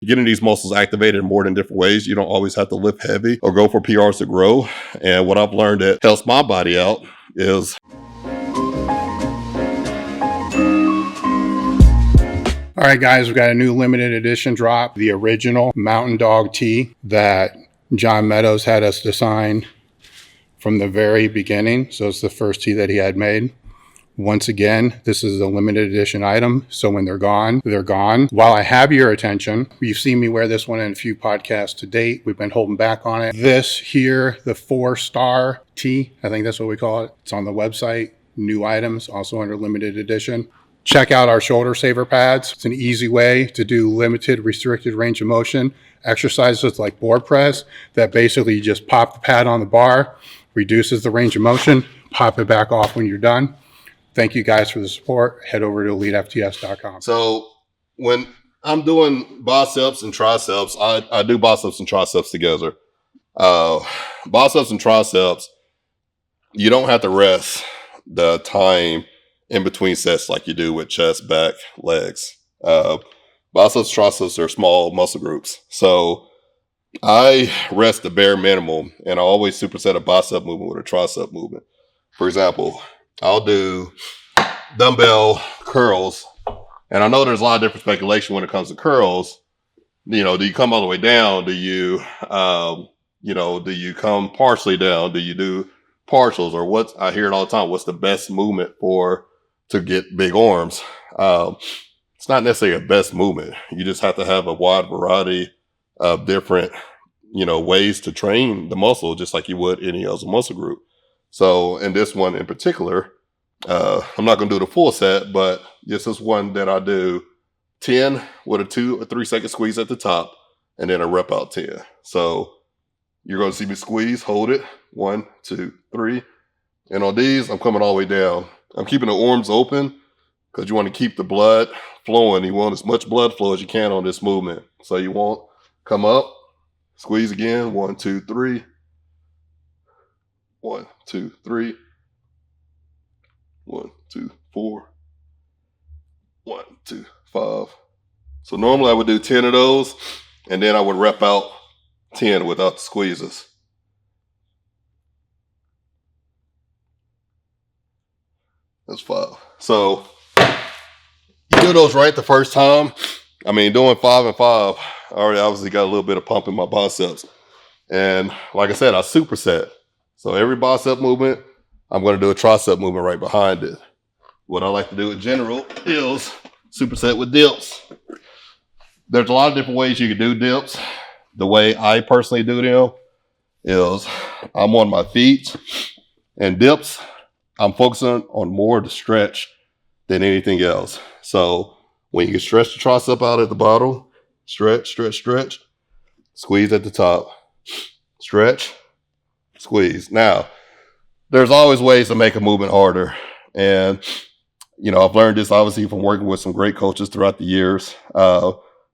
getting these muscles activated in more than different ways. You don't always have to lift heavy or go for PRs to grow. And what I've learned that helps my body out is... All right, guys, we've got a new limited edition drop, the original Mountain Dog tee that John Meadows had us design from the very beginning. So it's the first tee that he had made. Once again, this is a limited edition item. So when they're gone, they're gone. While I have your attention, you've seen me wear this one in a few podcasts to date. We've been holding back on it. This here, the 4-star tee, I think that's what we call it. It's on the website, new items, also under limited edition. Check out our shoulder saver pads. It's an easy way to do limited restricted range of motion exercises like board press that basically you just pop the pad on the bar, reduces the range of motion, pop it back off when you're done. Thank you guys for the support. Head over to elitefts.com. So when I'm doing biceps and triceps, I do biceps and triceps together. Biceps and triceps, you don't have to rest the time in between sets like you do with chest, back, legs. Biceps, triceps are small muscle groups. So I rest the bare minimum, and I always superset a bicep movement with a tricep movement. For example, I'll do dumbbell curls, and I know there's a lot of different speculation when it comes to curls. You know, do you come all the way down? Do you, do you come partially down? Do you do partials? Or what? I hear it all the time. What's the best movement to get big arms? It's not necessarily a best movement. You just have to have a wide variety of different, ways to train the muscle, just like you would any other muscle group. So in this one in particular, I'm not going to do the full set, but this is one that I do 10 with a 2 or 3 second squeeze at the top, and then a rep out 10. So you're going to see me squeeze, hold it, 1, 2, 3. And on these, I'm coming all the way down. I'm keeping the arms open because you want to keep the blood flowing. You want as much blood flow as you can on this movement. So you want come up, squeeze again, 1, 2, 3. 1, 2, 3. 1, 2, 4. 1, 2, 5. So normally I would do 10 of those, and then I would rep out 10 without the squeezes. That's 5. So you do those right the first time. I mean, doing 5 and 5, I already obviously got a little bit of pump in my biceps. And like I said, I superset. So every bicep movement, I'm going to do a tricep movement right behind it. What I like to do in general is superset with dips. There's a lot of different ways you can do dips. The way I personally do them is I'm on my feet, and dips, I'm focusing on more of the stretch than anything else. So when you can stretch the tricep out at the bottom, stretch, stretch, stretch, squeeze at the top, stretch, squeeze. Now, there's always ways to make a movement harder. And, I've learned this obviously from working with some great coaches throughout the years.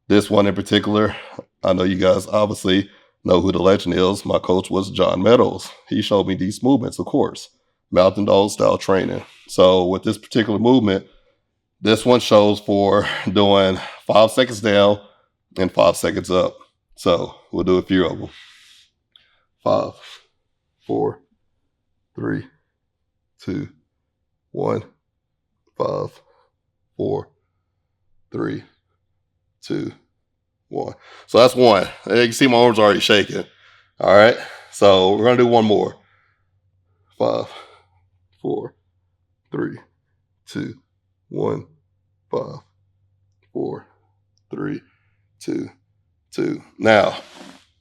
This one in particular, I know you guys obviously know who the legend is. My coach was John Meadows. He showed me these movements, of course, Mountain Dog style training. So with this particular movement, this one shows for doing 5 seconds down and 5 seconds up. So we'll do a few of them. 5, 4, 3, 2, 1, 5, 4, 3, 2, 1. So that's one. You can see my arms already shaking. All right. So we're going to do one more. 5, 4, 3, 2, 1, 5, 4, 3, 2, 2. Now,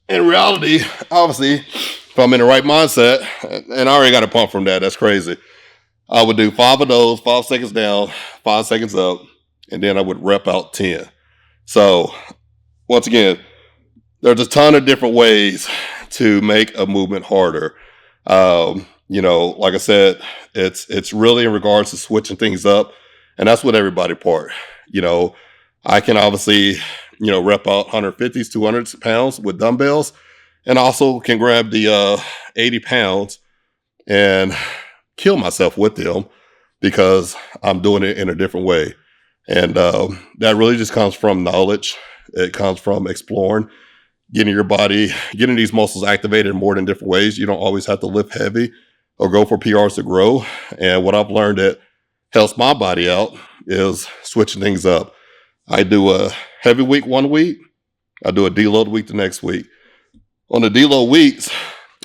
in reality, obviously, if I'm in the right mindset, and I already got a pump from that, that's crazy. I would do 5 of those, 5 seconds down, 5 seconds up, and then I would rep out 10. So, once again, there's a ton of different ways to make a movement harder. Like I said, it's really in regards to switching things up, and that's what everybody part. I can obviously, rep out 150s, 200 pounds with dumbbells, and also can grab the 80 pounds and kill myself with them because I'm doing it in a different way. And that really just comes from knowledge It comes from exploring, getting your body, getting these muscles activated in more than different ways. You don't always have to lift heavy or go for PRs to grow. And what I've learned that helps my body out is switching things up. I do a heavy week one week. I do a deload week the next week. On the deload weeks,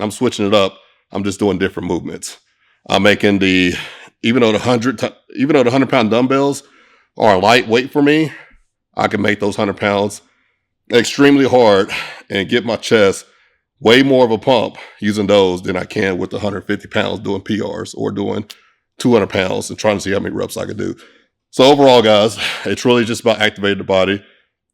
I'm switching it up. I'm just doing different movements. I'm making even though the 100-pound dumbbells are lightweight for me, I can make those 100 pounds extremely hard and get my chest way more of a pump using those than I can with the 150 pounds doing PRs or doing 200 pounds and trying to see how many reps I can do. So overall, guys, it's really just about activating the body,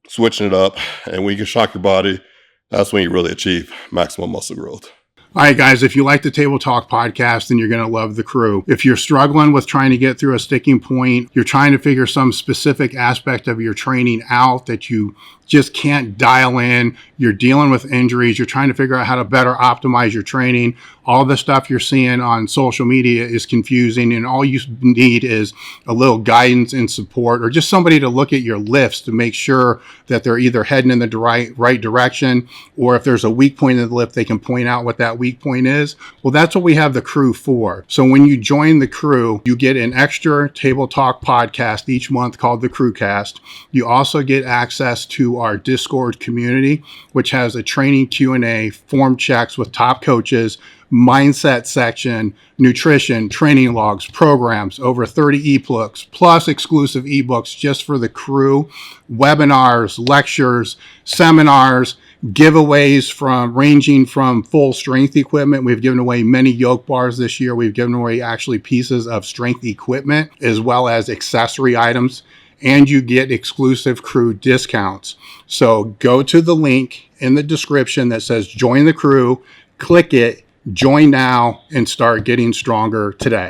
switching it up, and when you can shock your body, that's when you really achieve maximum muscle growth. All right, guys, if you like the Table Talk podcast, then you're going to love the crew. If you're struggling with trying to get through a sticking point, you're trying to figure some specific aspect of your training out that you just can't dial in, you're dealing with injuries, you're trying to figure out how to better optimize your training, all the stuff you're seeing on social media is confusing, and all you need is a little guidance and support, or just somebody to look at your lifts to make sure that they're either heading in the right direction, or if there's a weak point in the lift, they can point out what that weak point is. Well, that's what we have the crew for. So when you join the crew, you get an extra Table Talk podcast each month called the Crewcast. You also get access to our Discord community, which has a training Q&A, form checks with top coaches, mindset section, nutrition, training logs, programs, over 30 ebooks, plus exclusive ebooks just for the crew, webinars, lectures, seminars, giveaways ranging from full strength equipment. We've given away many yoke bars this year. We've given away actually pieces of strength equipment as well as accessory items, and you get exclusive crew discounts. So go to the link in the description that says join the crew, click it, join now, and start getting stronger today.